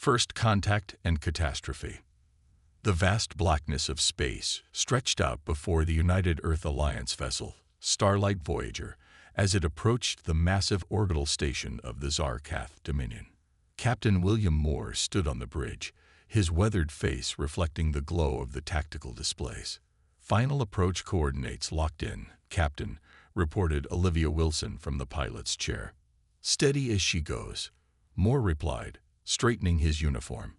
First contact and catastrophe. The vast blackness of space stretched out before the United Earth Alliance vessel, Starlight Voyager, as it approached the massive orbital station of the Zarkath Dominion. Captain William Moore stood on the bridge, his weathered face reflecting the glow of the tactical displays. Final approach coordinates locked in, Captain, reported Olivia Wilson from the pilot's chair. Steady as she goes, Moore replied, straightening his uniform.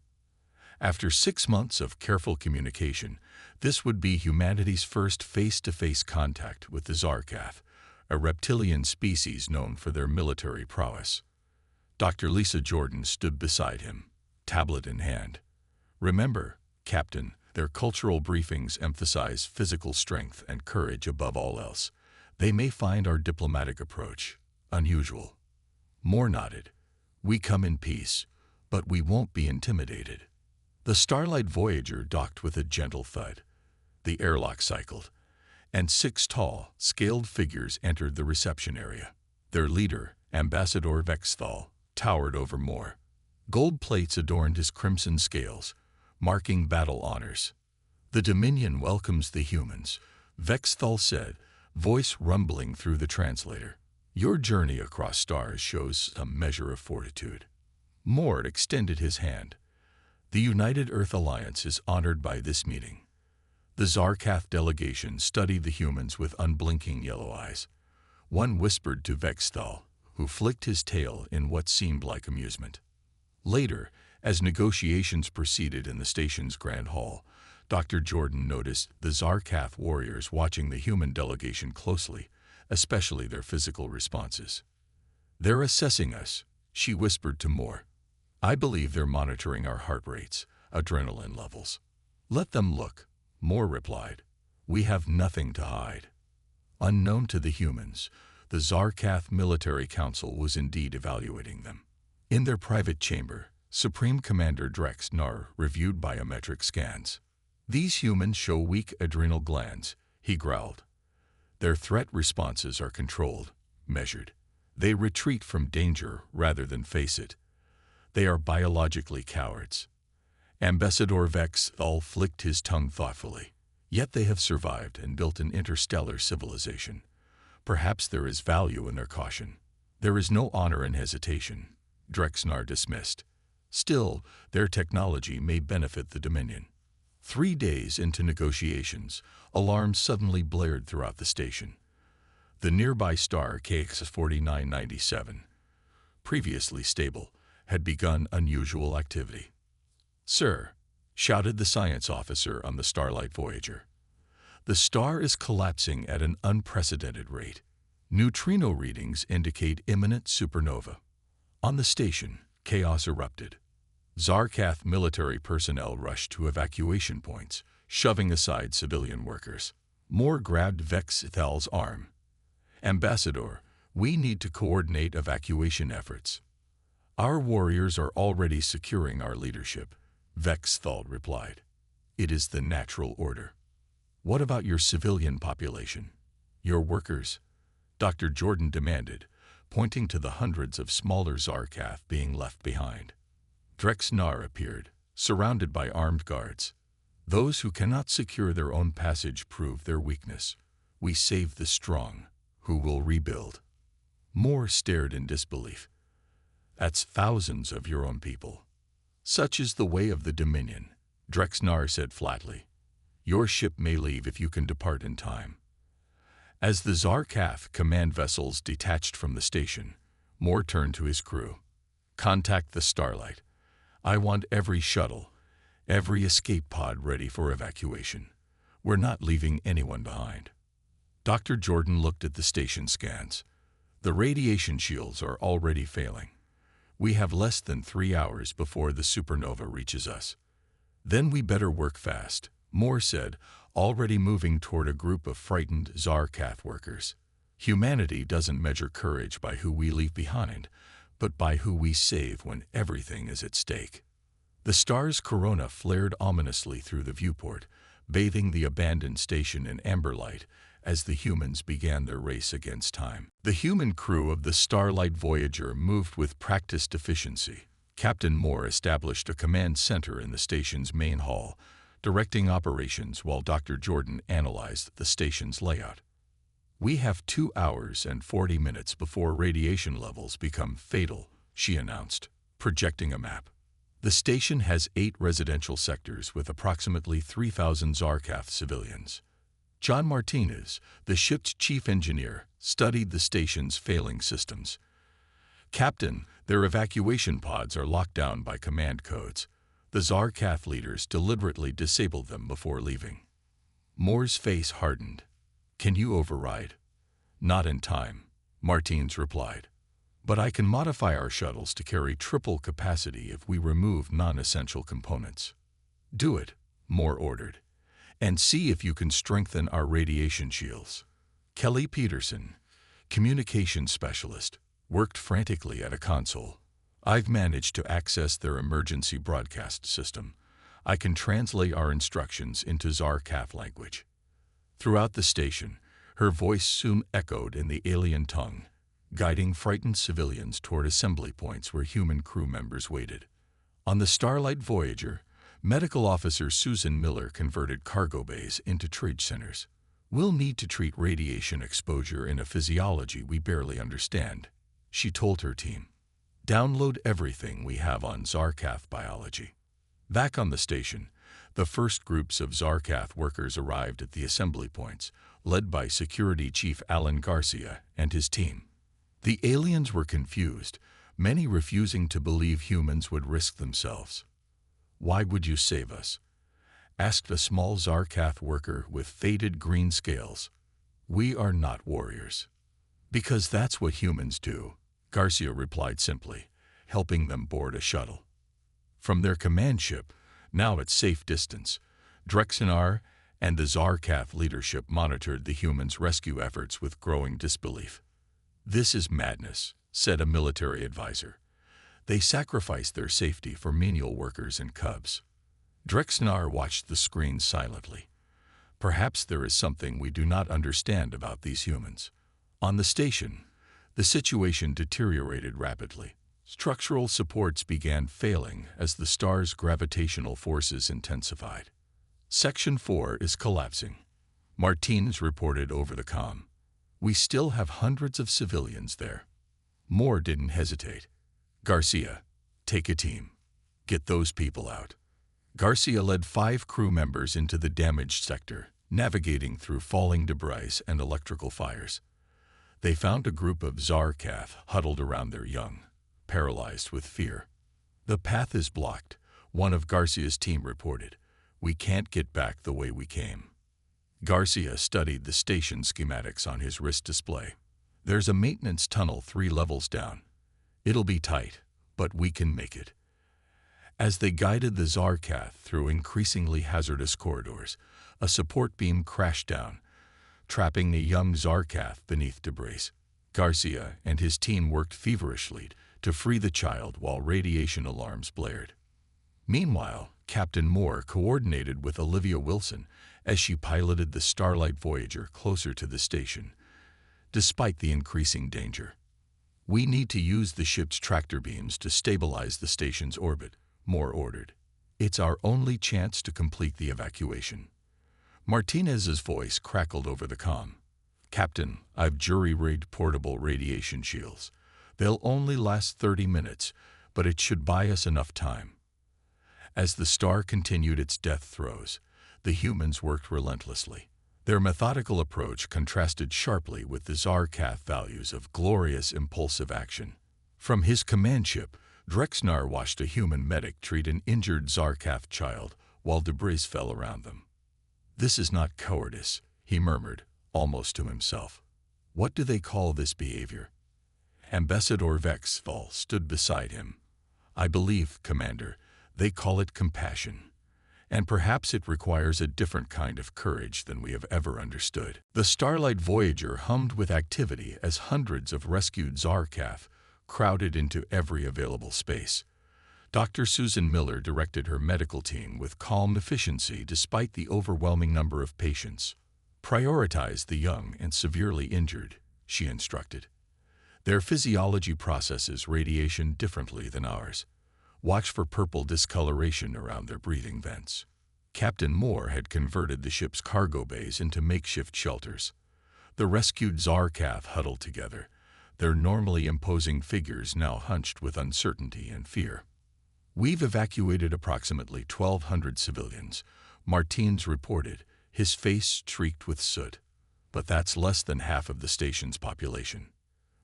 After 6 months of careful communication, this would be humanity's first face-to-face contact with the Zarkath, a reptilian species known for their military prowess. Dr. Lisa Jordan stood beside him, tablet in hand. Remember, Captain, their cultural briefings emphasize physical strength and courage above all else. They may find our diplomatic approach unusual. Moore nodded. We come in peace, but we won't be intimidated. The Starlight Voyager docked with a gentle thud. The airlock cycled, and 6 tall, scaled figures entered the reception area. Their leader, Ambassador Vexthal, towered over Moore. Gold plates adorned his crimson scales, marking battle honors. The Dominion welcomes the humans, Vexthal said, voice rumbling through the translator. Your journey across stars shows some measure of fortitude. Moore extended his hand. The United Earth Alliance is honored by this meeting. The Zarkath delegation studied the humans with unblinking yellow eyes. One whispered to Vexthal, who flicked his tail in what seemed like amusement. Later, as negotiations proceeded in the station's grand hall, Dr. Jordan noticed the Zarkath warriors watching the human delegation closely, especially their physical responses. They're assessing us, she whispered to Moore. I believe they're monitoring our heart rates, adrenaline levels. Let them look, Moore replied. We have nothing to hide. Unknown to the humans, the Zarkath Military Council was indeed evaluating them. In their private chamber, Supreme Commander Drex Nar reviewed biometric scans. These humans show weak adrenal glands, he growled. Their threat responses are controlled, measured. They retreat from danger rather than face it. They are biologically cowards. Ambassador Vexthal flicked his tongue thoughtfully. Yet they have survived and built an interstellar civilization. Perhaps there is value in their caution. There is no honor in hesitation, Drexnar dismissed. Still, their technology may benefit the Dominion. 3 days into negotiations, alarms suddenly blared throughout the station. The nearby star KX-4997, previously stable, had begun unusual activity. Sir, shouted the science officer on the Starlight Voyager. The star is collapsing at an unprecedented rate. Neutrino readings indicate imminent supernova. On the station, chaos erupted. Zarkath military personnel rushed to evacuation points, shoving aside civilian workers. Moore grabbed Vexthal's arm. Ambassador, we need to coordinate evacuation efforts. Our warriors are already securing our leadership, Vexthal replied. It is the natural order. What about your civilian population? Your workers? Dr. Jordan demanded, pointing to the hundreds of smaller Zarkath being left behind. Drexnar appeared, surrounded by armed guards. Those who cannot secure their own passage prove their weakness. We save the strong, who will rebuild. Moore stared in disbelief. That's thousands of your own people. Such is the way of the Dominion, Drexnar said flatly. Your ship may leave if you can depart in time. As the Zarkath command vessels detached from the station, Moore turned to his crew. Contact the Starlight. I want every shuttle, every escape pod ready for evacuation. We're not leaving anyone behind. Dr. Jordan looked at the station scans. The radiation shields are already failing. We have less than 3 hours before the supernova reaches us. Then we better work fast, Moore said, already moving toward a group of frightened Zarkath workers. Humanity doesn't measure courage by who we leave behind, but by who we save when everything is at stake. The star's corona flared ominously through the viewport, bathing the abandoned station in amber light as the humans began their race against time. The human crew of the Starlight Voyager moved with practiced efficiency, Captain Moore established a command center in the station's main hall, directing operations while Dr. Jordan analyzed the station's layout. "We have 2 hours and 40 minutes before radiation levels become fatal," she announced, projecting a map. The station has 8 residential sectors with approximately 3,000 Zarkaf civilians. John Martinez, the ship's chief engineer, studied the station's failing systems. "Captain, their evacuation pods are locked down by command codes. The Zarkaf leaders deliberately disabled them before leaving." Moore's face hardened. "Can you override?" "Not in time," Martinez replied. "But I can modify our shuttles to carry triple capacity if we remove non-essential components." "Do it," Moore ordered, "and see if you can strengthen our radiation shields." Kelly Peterson, communications specialist, worked frantically at a console. "I've managed to access their emergency broadcast system. I can translate our instructions into Zarkaf language." Throughout the station, her voice soon echoed in the alien tongue, guiding frightened civilians toward assembly points where human crew members waited. On the Starlight Voyager, Medical Officer Susan Miller converted cargo bays into trade centers. "We'll need to treat radiation exposure in a physiology we barely understand," she told her team. "Download everything we have on Zarkaf biology." Back on the station, the first groups of Zarkaf workers arrived at the assembly points, led by Security Chief Alan Garcia and his team. The aliens were confused, many refusing to believe humans would risk themselves. "Why would you save us?" asked a small Zarkaf worker with faded green scales. "We are not warriors." "Because that's what humans do," Garcia replied simply, helping them board a shuttle. From their command ship, now at safe distance, Drexenar and the Zarkaf leadership monitored the humans' rescue efforts with growing disbelief. "This is madness," said a military advisor. "They sacrificed their safety for menial workers and cubs." Drexenar watched the screen silently. "Perhaps there is something we do not understand about these humans." On the station, the situation deteriorated rapidly. Structural supports began failing as the star's gravitational forces intensified. "Section 4 is collapsing," Martinez reported over the comm. "We still have hundreds of civilians there." Moore didn't hesitate. "Garcia, take a team. Get those people out." Garcia led 5 crew members into the damaged sector, navigating through falling debris and electrical fires. They found a group of Zarkaf huddled around their young, paralyzed with fear. "The path is blocked," one of Garcia's team reported. "We can't get back the way we came." Garcia studied the station schematics on his wrist display. "There's a maintenance tunnel 3 levels down. It'll be tight, but we can make it." As they guided the Zarkaf through increasingly hazardous corridors, a support beam crashed down, trapping the young Zarkaf beneath debris. Garcia and his team worked feverishly to free the child while radiation alarms blared. Meanwhile, Captain Moore coordinated with Olivia Wilson as she piloted the Starlight Voyager closer to the station, despite the increasing danger. "We need to use the ship's tractor beams to stabilize the station's orbit," Moore ordered. "It's our only chance to complete the evacuation." Martinez's voice crackled over the comm. "Captain, I've jury-rigged portable radiation shields. They'll only last 30 minutes, but it should buy us enough time." As the star continued its death throes, the humans worked relentlessly. Their methodical approach contrasted sharply with the Zarkaf values of glorious impulsive action. From his command ship, Drexenar watched a human medic treat an injured Zarkaf child while debris fell around them. "This is not cowardice," he murmured, almost to himself. "What do they call this behavior?" Ambassador Vexval stood beside him. "I believe, Commander, they call it compassion. And perhaps it requires a different kind of courage than we have ever understood." The Starlight Voyager hummed with activity as hundreds of rescued Zarkaf crowded into every available space. Dr. Susan Miller directed her medical team with calm efficiency despite the overwhelming number of patients. "Prioritize the young and severely injured," she instructed. "Their physiology processes radiation differently than ours. Watch for purple discoloration around their breathing vents. Captain Moore had converted the ship's cargo bays into makeshift shelters. The rescued Zarkath huddled together, their normally imposing figures now hunched with uncertainty and fear. "We've evacuated approximately 1,200 civilians," Martins reported, his face streaked with soot. "But that's less than half of the station's population."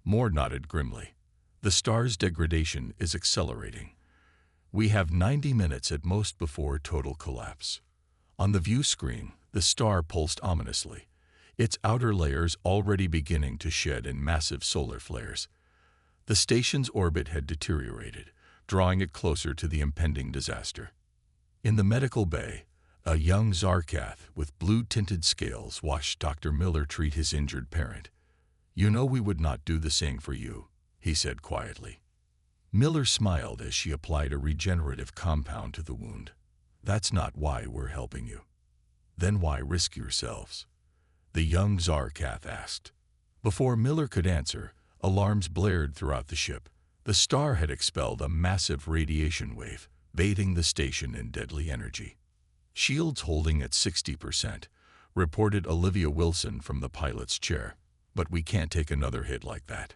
Moore nodded grimly. "The star's degradation is accelerating. We have 90 minutes at most before total collapse." On the view screen, the star pulsed ominously, its outer layers already beginning to shed in massive solar flares. The station's orbit had deteriorated, drawing it closer to the impending disaster. In the medical bay, a young Zarkath with blue-tinted scales watched Dr. Miller treat his injured parent. "You know we would not do the same for you," he said quietly. Miller smiled as she applied a regenerative compound to the wound. "That's not why we're helping you." "Then why risk yourselves?" the young Zarkath asked. Before Miller could answer, alarms blared throughout the ship. The star had expelled a massive radiation wave, bathing the station in deadly energy. "Shields holding at 60%, reported Olivia Wilson from the pilot's chair. "But we can't take another hit like that."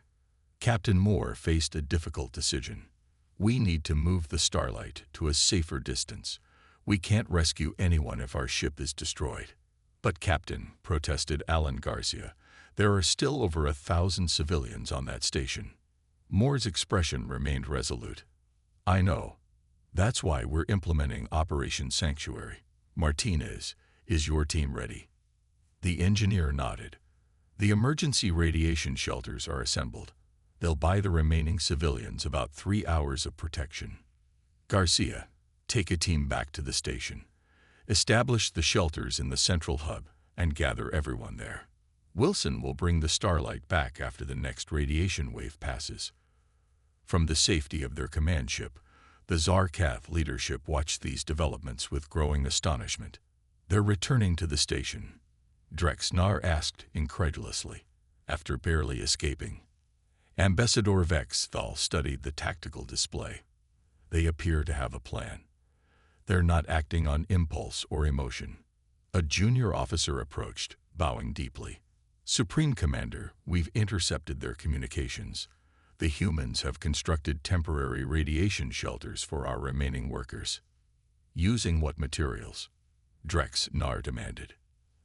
Captain Moore faced a difficult decision. "We need to move the Starlight to a safer distance. We can't rescue anyone if our ship is destroyed." "But Captain," protested Alan Garcia, "there are still over 1,000 civilians on that station." Moore's expression remained resolute. "I know. That's why we're implementing Operation Sanctuary. Martinez, is your team ready?" The engineer nodded. "The emergency radiation shelters are assembled. They'll buy the remaining civilians about 3 hours of protection." "Garcia, take a team back to the station. Establish the shelters in the central hub and gather everyone there. Wilson will bring the Starlight back after the next radiation wave passes." From the safety of their command ship, the Zarkath leadership watched these developments with growing astonishment. "They're returning to the station?" Drexnar asked incredulously, after barely escaping. Ambassador Vexthal studied the tactical display. "They appear to have a plan. They're not acting on impulse or emotion." A junior officer approached, bowing deeply. "Supreme Commander, we've intercepted their communications. The humans have constructed temporary radiation shelters for our remaining workers." "Using what materials?" Drexnar demanded.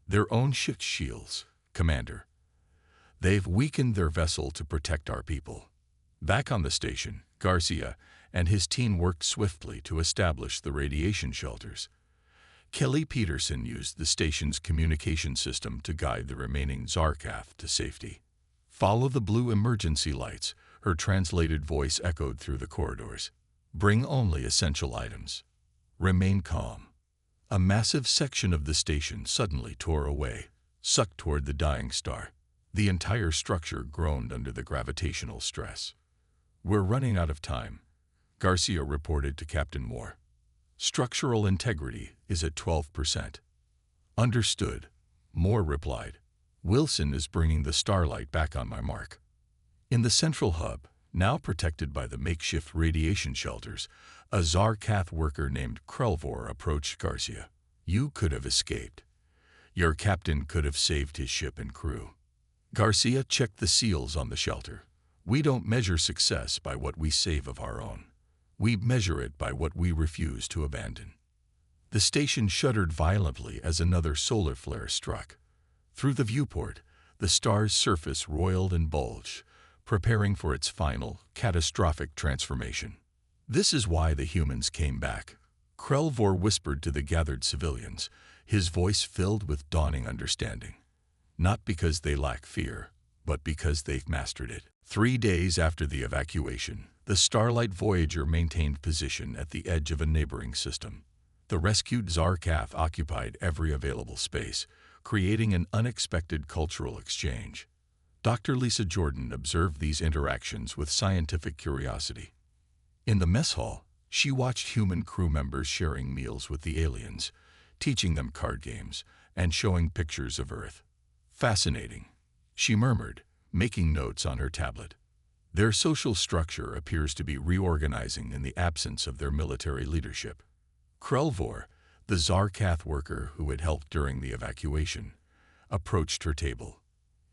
"Their own ship shields, Commander. They've weakened their vessel to protect our people." Back on the station, Garcia and his team worked swiftly to establish the radiation shelters. Kelly Peterson used the station's communication system to guide the remaining Zarkath to safety. "Follow the blue emergency lights," her translated voice echoed through the corridors. "Bring only essential items. Remain calm." A massive section of the station suddenly tore away, sucked toward the dying star. The entire structure groaned under the gravitational stress. "We're running out of time," Garcia reported to Captain Moore. "Structural integrity is at 12%. "Understood," Moore replied. "Wilson is bringing the Starlight back on my mark." In the central hub, now protected by the makeshift radiation shelters, a Zarkath worker named Krelvor approached Garcia. "You could have escaped. Your captain could have saved his ship and crew." Garcia checked the seals on the shelter. "We don't measure success by what we save of our own. We measure it by what we refuse to abandon." The station shuddered violently as another solar flare struck. Through the viewport, the star's surface roiled and bulged, preparing for its final, catastrophic transformation. "This is why the humans came back," Krelvor whispered to the gathered civilians, his voice filled with dawning understanding. "Not because they lack fear, but because they've mastered it." 3 days after the evacuation, the Starlight Voyager maintained position at the edge of a neighboring system. The rescued Zarkath occupied every available space, creating an unexpected cultural exchange. Dr. Lisa Jordan observed these interactions with scientific curiosity. In the mess hall, she watched human crew members sharing meals with the aliens, teaching them card games, and showing pictures of Earth. "Fascinating," she murmured, making notes on her tablet. Their social structure appears to be reorganizing in the absence of their military leadership. Krelvor, the Zarkath worker who had helped during the evacuation, approached her table.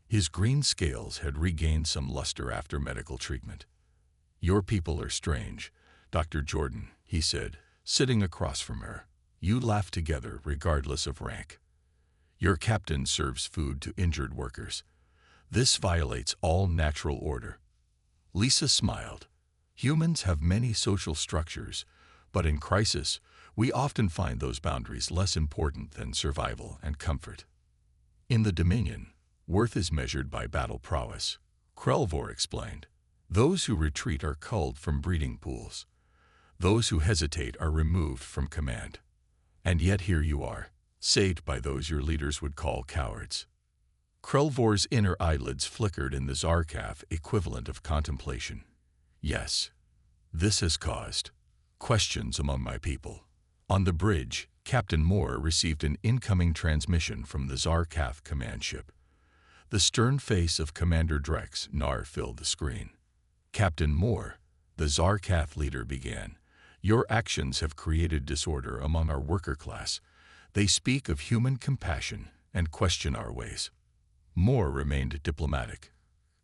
His green scales had regained some luster after medical treatment. "Your people are strange, Dr. Jordan," he said, sitting across from her. "You laugh together regardless of rank. Your captain serves food to injured workers. This violates all natural order." Lisa smiled. "Humans have many social structures, but in crisis, we often find those boundaries less important than survival and comfort. In the Dominion, worth is measured by battle prowess," Krelvor explained. "Those who retreat are culled from breeding pools. Those who hesitate are removed from command. And yet here you are, saved by those your leaders would call cowards." Krelvor's inner eyelids flickered in the Zarkath equivalent of contemplation. "Yes, this has caused questions among my people." On the bridge, Captain Moore received an incoming transmission from the Zarkath command ship. The stern face of Commander Drex Nar filled the screen. "Captain Moore," the Zarkath leader began, "your actions have created disorder among our worker class. They speak of human compassion and question our ways." Moore remained diplomatic.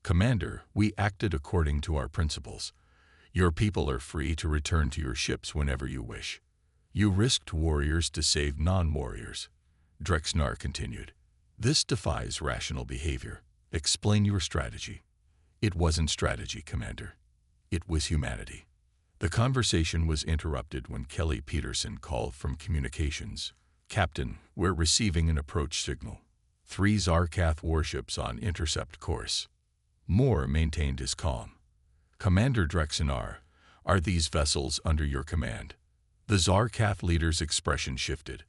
"Commander, we acted according to our principles. Your people are free to return to your ships whenever you wish. You risked warriors to save non-warriors," Drexnar continued. "This defies rational behavior. Explain your strategy." "It wasn't strategy, Commander. It was humanity." The conversation was interrupted when Kelly Peterson called from communications. "Captain, we're receiving an approach signal. 3 Zarkath warships on intercept course." Moore maintained his calm. "Commander Drexinar, are these vessels under your command?" The Zarkath leader's expression shifted.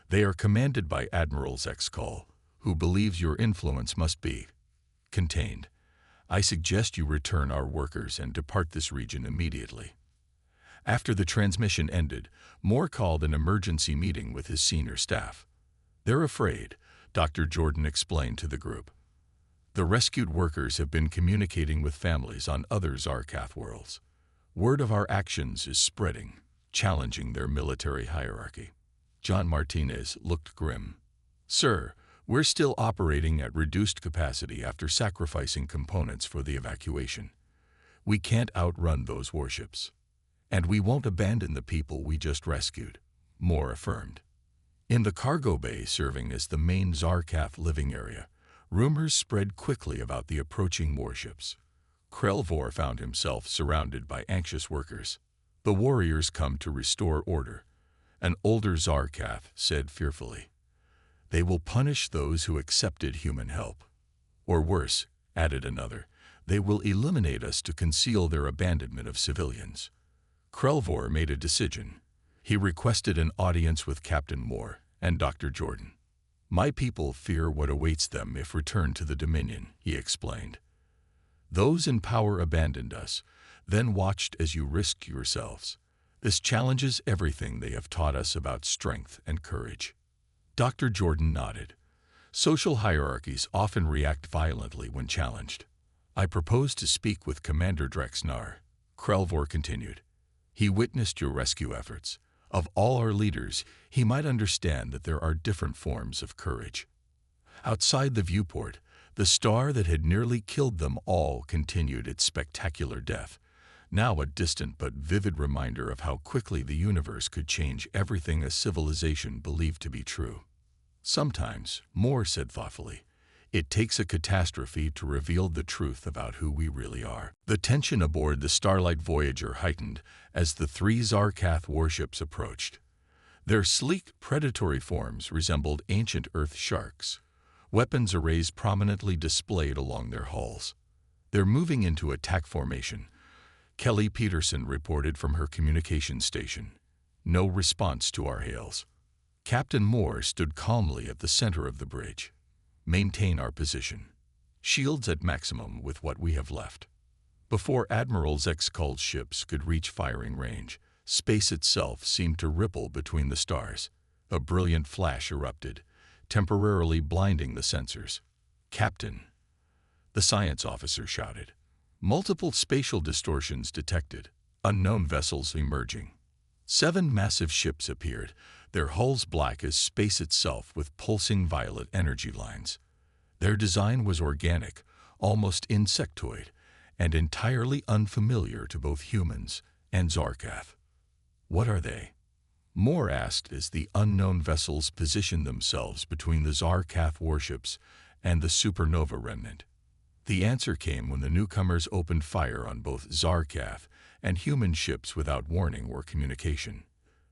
"They are commanded by Admiral Zexkal, who believes your influence must be contained. I suggest you return our workers and depart this region immediately." After the transmission ended, Moore called an emergency meeting with his senior staff. "They're afraid," Dr. Jordan explained to the group. "The rescued workers have been communicating with families on other Zarkath worlds. Word of our actions is spreading, challenging their military hierarchy." John Martinez looked grim. "Sir, we're still operating at reduced capacity after sacrificing components for the evacuation. We can't outrun those warships. And we won't abandon the people we just rescued," Moore affirmed. In the cargo bay serving as the main Zarkath living area, rumors spread quickly about the approaching warships. Krelvor found himself surrounded by anxious workers. "The warriors come to restore order," an older Zarkath said fearfully. "They will punish those who accepted human help. Or worse," added another, "they will eliminate us to conceal their abandonment of civilians." Krelvor made a decision. He requested an audience with Captain Moore and Dr. Jordan. "My people fear what awaits them if returned to the Dominion," he explained. "Those in power abandoned us, then watched as you risked yourselves. This challenges everything they have taught us about strength and courage." Dr. Jordan nodded. "Social hierarchies often react violently when challenged. I propose to speak with Commander Drexnar," Krelvor continued. "He witnessed your rescue efforts. Of all our leaders, he might understand that there are different forms of courage." Outside the viewport, the star that had nearly killed them all continued its spectacular death, now a distant but vivid reminder of how quickly the universe could change everything a civilization believed to be true. "Sometimes," Moore said thoughtfully, "it takes a catastrophe to reveal the truth about who we really are." The tension aboard the Starlight Voyager heightened as the 3 Zarkath warships approached. Their sleek, predatory forms resembled ancient Earth sharks, weapons arrays prominently displayed along their hulls. "They're moving into attack formation," Kelly Peterson reported from her communication station. No response to our hails. Captain Moore stood calmly at the center of the bridge. "Maintain our position. Shields at maximum with what we have left." Before Admiral Zexkal's ships could reach firing range, space itself seemed to ripple between the stars. A brilliant flash erupted, temporarily blinding the sensors. "Captain," the science officer shouted. Multiple spatial distortions detected. Unknown vessels emerging. 7 massive ships appeared, their hulls black as space itself with pulsing violet energy lines. Their design was organic, almost insectoid, and entirely unfamiliar to both humans and Zarkath. What are they? Moore asked as the unknown vessels positioned themselves between the Zarkath warships and the supernova remnant. The answer came when the newcomers opened fire on both Zarkath and human ships without warning or communication.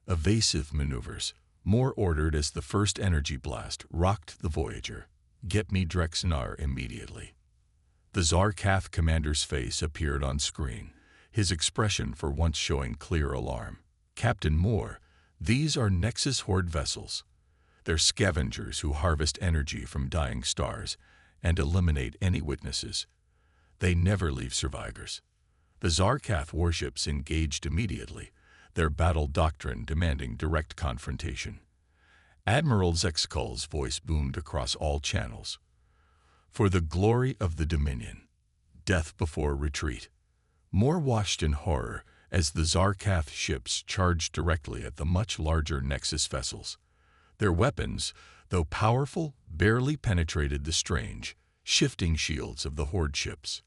Evasive maneuvers, Moore ordered as the first energy blast rocked the Voyager. "Get me Drexnar immediately." The Zarkath commander's face appeared on screen, his expression for once showing clear alarm. "Captain Moore, these are Nexus Horde vessels. They're scavengers who harvest energy from dying stars and eliminate any witnesses. They never leave survivors." The Zarkath warships engaged immediately, their battle doctrine demanding direct confrontation. Admiral Zexkull's voice boomed across all channels. "For the glory of the Dominion, death before retreat." Moore watched in horror as the Zarkath ships charged directly at the much larger Nexus vessels. Their weapons, though powerful, barely penetrated the strange, shifting shields of the Horde ships.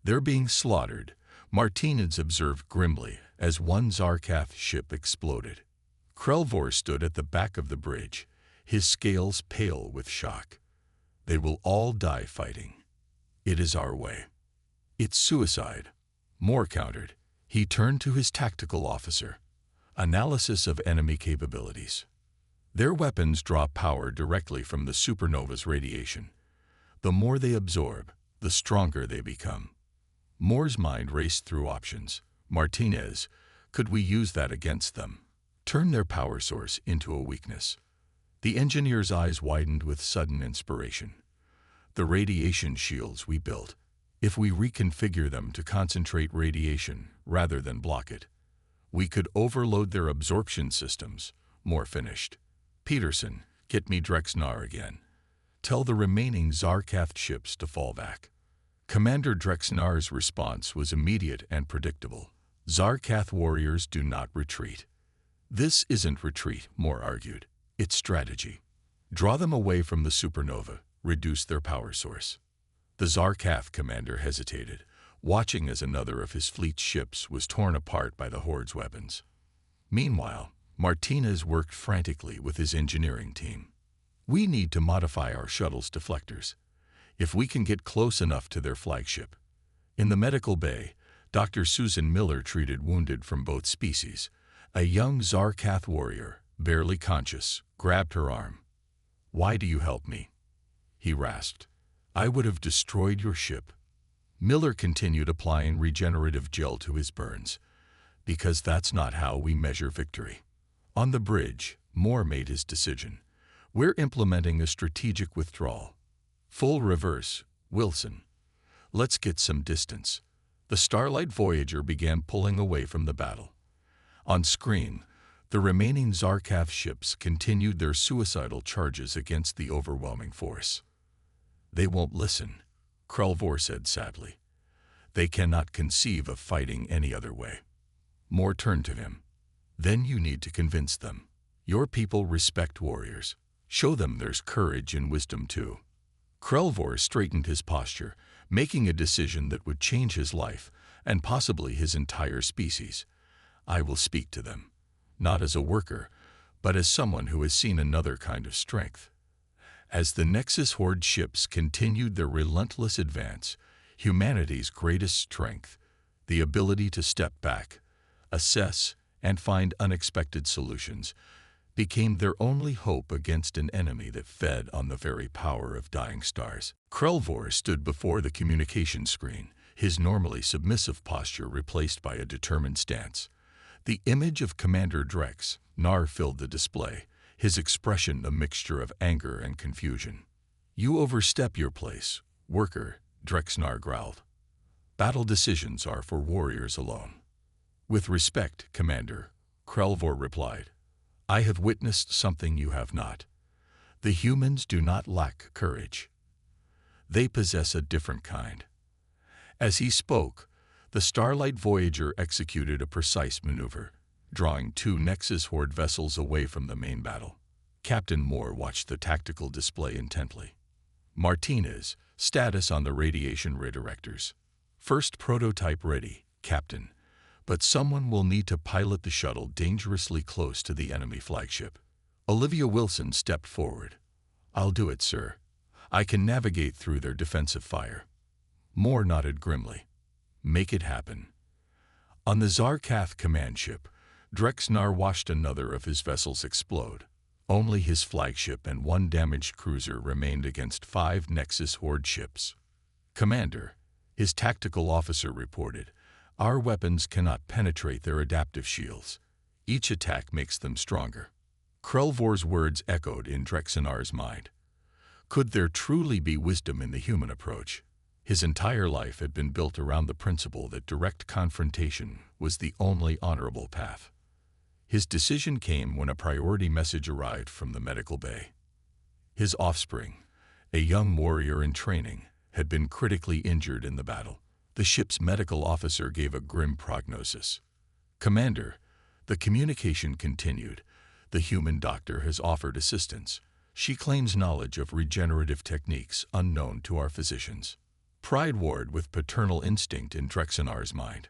"They're being slaughtered," Martinez observed grimly as one Zarkath ship exploded. Krelvor stood at the back of the bridge, his scales pale with shock. "They will all die fighting. It is our way." "It's suicide," Moore countered. He turned to his tactical officer. "Analysis of enemy capabilities. Their weapons draw power directly from the supernova's radiation. The more they absorb, the stronger they become." Moore's mind raced through options. "Martinez, could we use that against them? Turn their power source into a weakness?" The engineer's eyes widened with sudden inspiration. "The radiation shields we built, if we reconfigure them to concentrate radiation rather than block it, we could overload their absorption systems," Moore finished. "Peterson, get me Drexnar again. Tell the remaining Zarkath ships to fall back." Commander Drexnar's response was immediate and predictable. "Zarkath warriors do not retreat." "This isn't retreat," Moore argued. "It's strategy. Draw them away from the supernova, reduce their power source." The Zarkath commander hesitated, watching as another of his fleet's ships was torn apart by the Horde's weapons. Meanwhile, Martinez worked frantically with his engineering team. "We need to modify our shuttle's deflectors. If we can get close enough to their flagship." In the medical bay, Dr. Susan Miller treated wounded from both species. A young Zarkath warrior, barely conscious, grabbed her arm. "Why do you help me?" he rasped. "I would have destroyed your ship." Miller continued applying regenerative gel to his burns. "Because that's not how we measure victory." On the bridge, Moore made his decision. "We're implementing a strategic withdrawal. Full reverse, Wilson. Let's get some distance." The Starlight Voyager began pulling away from the battle. On screen, the remaining Zarkath ships continued their suicidal charges against the overwhelming force. "They won't listen," Krelvor said sadly. "They cannot conceive of fighting any other way." Moore turned to him. "Then you need to convince them. Your people respect warriors. Show them there's courage and wisdom too." Krelvor straightened his posture, making a decision that would change his life and possibly his entire species. "I will speak to them, not as a worker, but as someone who has seen another kind of strength." As the Nexus Horde ships continued their relentless advance, humanity's greatest strength, the ability to step back, assess, and find unexpected solutions, became their only hope against an enemy that fed on the very power of dying stars. Krelvor stood before the communication screen, his normally submissive posture replaced by a determined stance. The image of Commander Drexnar filled the display, his expression a mixture of anger and confusion. "You overstep your place, worker," Drexnar growled. "Battle decisions are for warriors alone." "With respect, Commander," Krelvor replied, "I have witnessed something you have not. The humans do not lack courage. They possess a different kind. As he spoke, the Starlight Voyager executed a precise maneuver, drawing two Nexus Horde vessels away from the main battle. Captain Moore watched the tactical display intently. Martinez, status on the radiation redirectors. First prototype ready, Captain, but someone will need to pilot the shuttle dangerously close to the enemy flagship. Olivia Wilson stepped forward. I'll do it, sir. I can navigate through their defensive fire. Moore nodded grimly. Make it happen. On the Zarkath command ship, Drexnar watched another of his vessels explode. Only his flagship and one damaged cruiser remained against 5 Nexus Horde ships. Commander, his tactical officer reported, our weapons cannot penetrate their adaptive shields. Each attack makes them stronger. Krelvor's words echoed in Drexnar's mind. Could there truly be wisdom in the human approach? His entire life had been built around the principle that direct confrontation was the only honorable path. His decision came when a priority message arrived from the medical bay. His offspring, a young warrior in training, had been critically injured in the battle. The ship's medical officer gave a grim prognosis. Commander, the communication continued. The human doctor has offered assistance. She claims knowledge of regenerative techniques unknown to our physicians. Pride warred with paternal instinct in Drexnar's mind.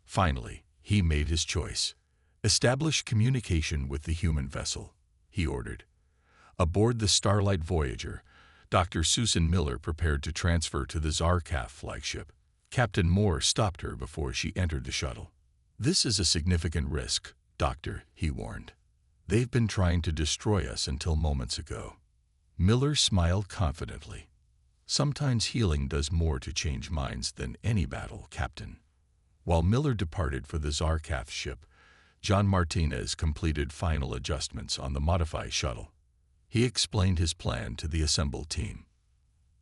Finally, he made his choice. Establish communication with the human vessel, he ordered. Aboard the Starlight Voyager, Dr. Susan Miller prepared to transfer to the Zarkath flagship. Captain Moore stopped her before she entered the shuttle. This is a significant risk, Doctor, he warned. They've been trying to destroy us until moments ago. Miller smiled confidently. Sometimes healing does more to change minds than any battle, Captain. While Miller departed for the Zarkath ship, John Martinez completed final adjustments on the modified shuttle. He explained his plan to the assembled team.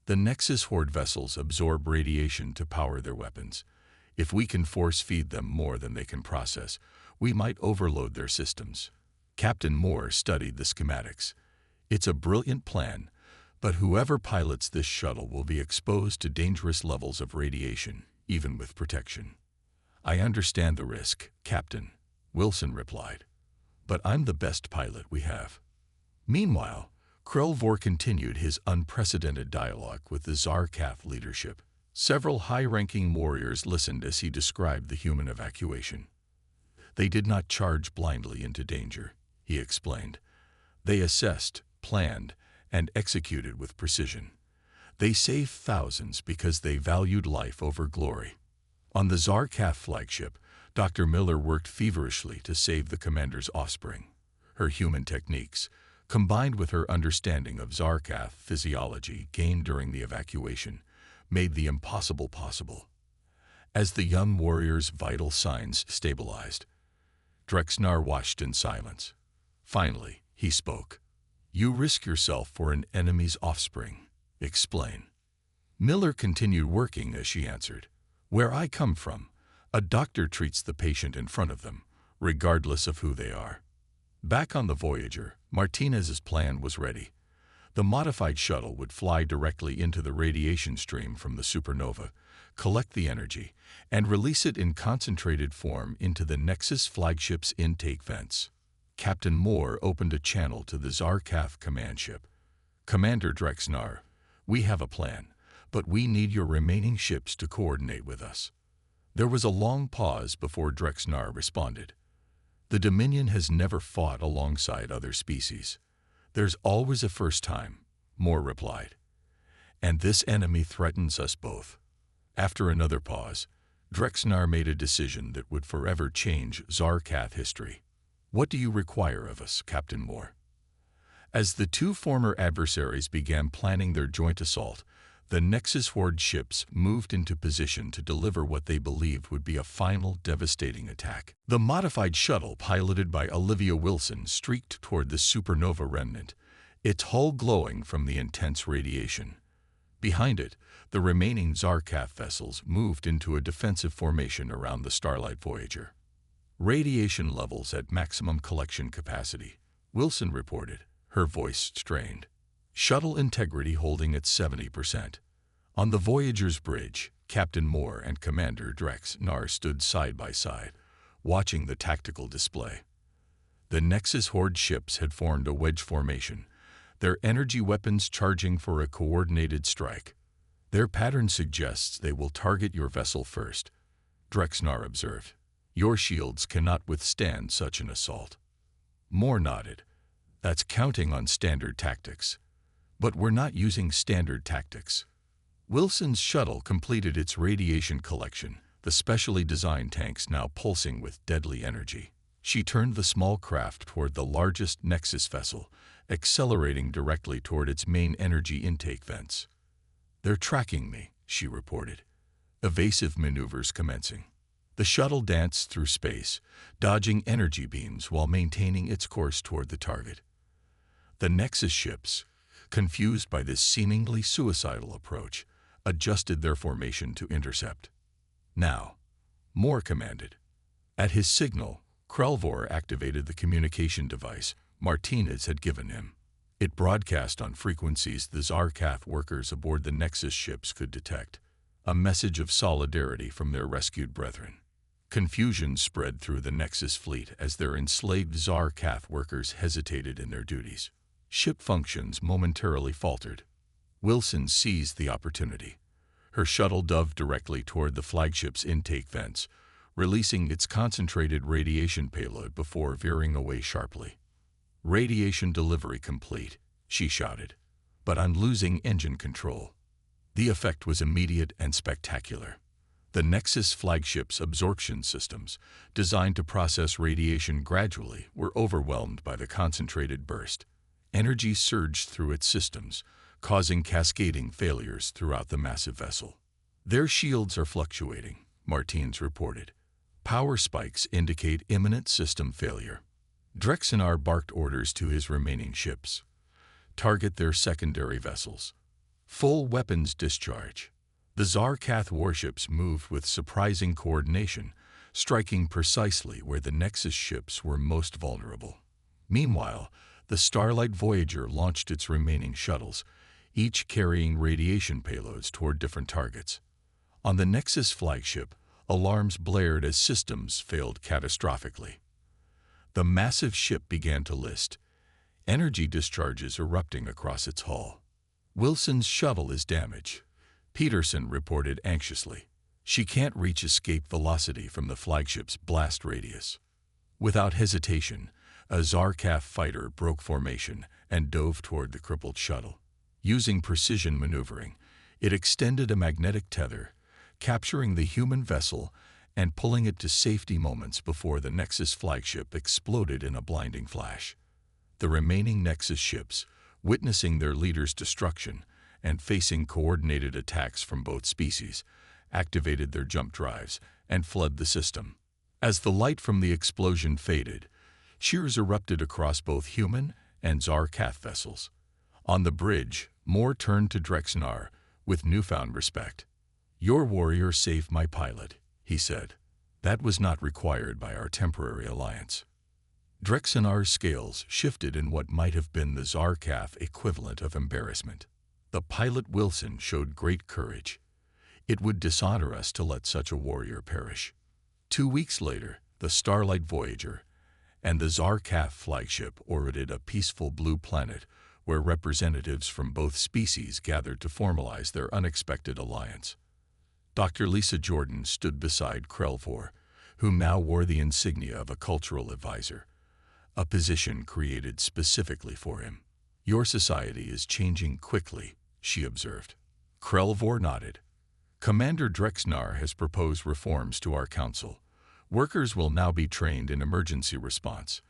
The Nexus Horde vessels absorb radiation to power their weapons. If we can force feed them more than they can process, we might overload their systems. Captain Moore studied the schematics. It's a brilliant plan, but whoever pilots this shuttle will be exposed to dangerous levels of radiation, even with protection. I understand the risk, Captain, Wilson replied, but I'm the best pilot we have. Meanwhile, Krelvor continued his unprecedented dialogue with the Zarkath leadership. Several high-ranking warriors listened as he described the human evacuation. They did not charge blindly into danger, he explained. They assessed, planned, and executed with precision. They saved thousands because they valued life over glory. On the Zarkath flagship, Dr. Miller worked feverishly to save the commander's offspring. Her human techniques, combined with her understanding of Zarkath physiology gained during the evacuation, made the impossible possible. As the young warrior's vital signs stabilized, Drexnar watched in silence. Finally, he spoke. You risk yourself for an enemy's offspring. Explain. Miller continued working as she answered. Where I come from, a doctor treats the patient in front of them, regardless of who they are. Back on the Voyager, Martinez's plan was ready. The modified shuttle would fly directly into the radiation stream from the supernova, collect the energy, and release it in concentrated form into the Nexus flagship's intake vents. Captain Moore opened a channel to the Zarkath command ship. Commander Drexnar, we have a plan, but we need your remaining ships to coordinate with us. There was a long pause before Drexnar responded. The Dominion has never fought alongside other species. There's always a first time, Moore replied. And this enemy threatens us both. After another pause, Drexnar made a decision that would forever change Zarkath history. What do you require of us, Captain Moore? As the two former adversaries began planning their joint assault, the Nexus Horde ships moved into position to deliver what they believed would be a final devastating attack. The modified shuttle piloted by Olivia Wilson streaked toward the supernova remnant, its hull glowing from the intense radiation. Behind it, the remaining Zarkath vessels moved into a defensive formation around the Starlight Voyager. Radiation levels at maximum collection capacity, Wilson reported, her voice strained. Shuttle integrity holding at 70%. On the Voyager's bridge, Captain Moore and Commander Drex-Nar stood side by side, watching the tactical display. The Nexus Horde ships had formed a wedge formation, their energy weapons charging for a coordinated strike. "Their pattern suggests they will target your vessel first," Drex-Nar observed. "Your shields cannot withstand such an assault." Moore nodded. "That's counting on standard tactics. But we're not using standard tactics." Wilson's shuttle completed its radiation collection, the specially designed tanks now pulsing with deadly energy. She turned the small craft toward the largest Nexus vessel, accelerating directly toward its main energy intake vents. "They're tracking me," she reported. Evasive maneuvers commencing. The shuttle danced through space, dodging energy beams while maintaining its course toward the target. The Nexus ships, confused by this seemingly suicidal approach, adjusted their formation to intercept. "Now," Moore commanded. At his signal, Krelvor activated the communication device Martinez had given him. It broadcast on frequencies the Zarkath workers aboard the Nexus ships could detect, a message of solidarity from their rescued brethren. Confusion spread through the Nexus fleet as their enslaved Zarkath workers hesitated in their duties. Ship functions momentarily faltered. Wilson seized the opportunity. Her shuttle dove directly toward the flagship's intake vents, releasing its concentrated radiation payload before veering away sharply. "Radiation delivery complete," she shouted. "But I'm losing engine control." The effect was immediate and spectacular. The Nexus flagship's absorption systems, designed to process radiation gradually, were overwhelmed by the concentrated burst. Energy surged through its systems, causing cascading failures throughout the massive vessel. "Their shields are fluctuating," Martinez reported. "Power spikes indicate imminent system failure." Drex-Nar barked orders to his remaining ships. "Target their secondary vessels. Full weapons discharge." The Zarkath warships moved with surprising coordination, striking precisely where the Nexus ships were most vulnerable. Meanwhile, the Starlight Voyager launched its remaining shuttles, each carrying radiation payloads toward different targets. On the Nexus flagship, alarms blared as systems failed catastrophically. The massive ship began to list, energy discharges erupting across its hull. "Wilson's shuttle is damaged," Peterson reported anxiously. "She can't reach escape velocity from the flagship's blast radius." Without hesitation, a Zarkath fighter broke formation and dove toward the crippled shuttle. Using precision maneuvering, it extended a magnetic tether, capturing the human vessel and pulling it to safety moments before the Nexus flagship exploded in a blinding flash. The remaining Nexus ships, witnessing their leader's destruction and facing coordinated attacks from both species, activated their jump drives and fled the system. As the light from the explosion faded, cheers erupted across both human and Zarkath vessels. On the bridge, Moore turned to Drex-Nar with newfound respect. "Your warrior saved my pilot," he said. "That was not required by our temporary alliance." Drex-Nar's scales shifted in what might have been the Zarkath equivalent of embarrassment. "The pilot Wilson showed great courage. It would dishonor us to let such a warrior perish." 2 weeks later, the Starlight Voyager and the Zarkath flagship orbited a peaceful blue planet where representatives from both species gathered to formalize their unexpected alliance. Dr. Lisa Jordan stood beside Krelvor, who now wore the insignia of a cultural advisor, a position created specifically for him. "Your society is changing quickly," she observed. Krelvor nodded. "Commander Drex-Nar has proposed reforms to our council. Workers will now be trained in emergency response.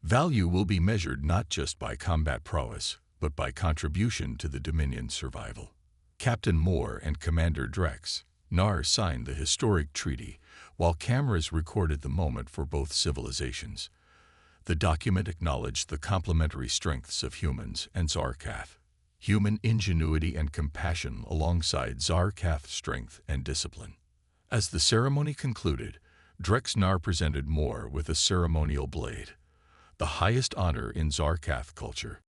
Value will be measured not just by combat prowess, but by contribution to the Dominion's survival." Captain Moore and Commander Drex-Nar signed the historic treaty, while cameras recorded the moment for both civilizations. The document acknowledged the complementary strengths of humans and Zarkath, human ingenuity and compassion alongside Zarkath strength and discipline. As the ceremony concluded, Drex-Nar presented Moore with a ceremonial blade, the highest honor in Zarkath culture.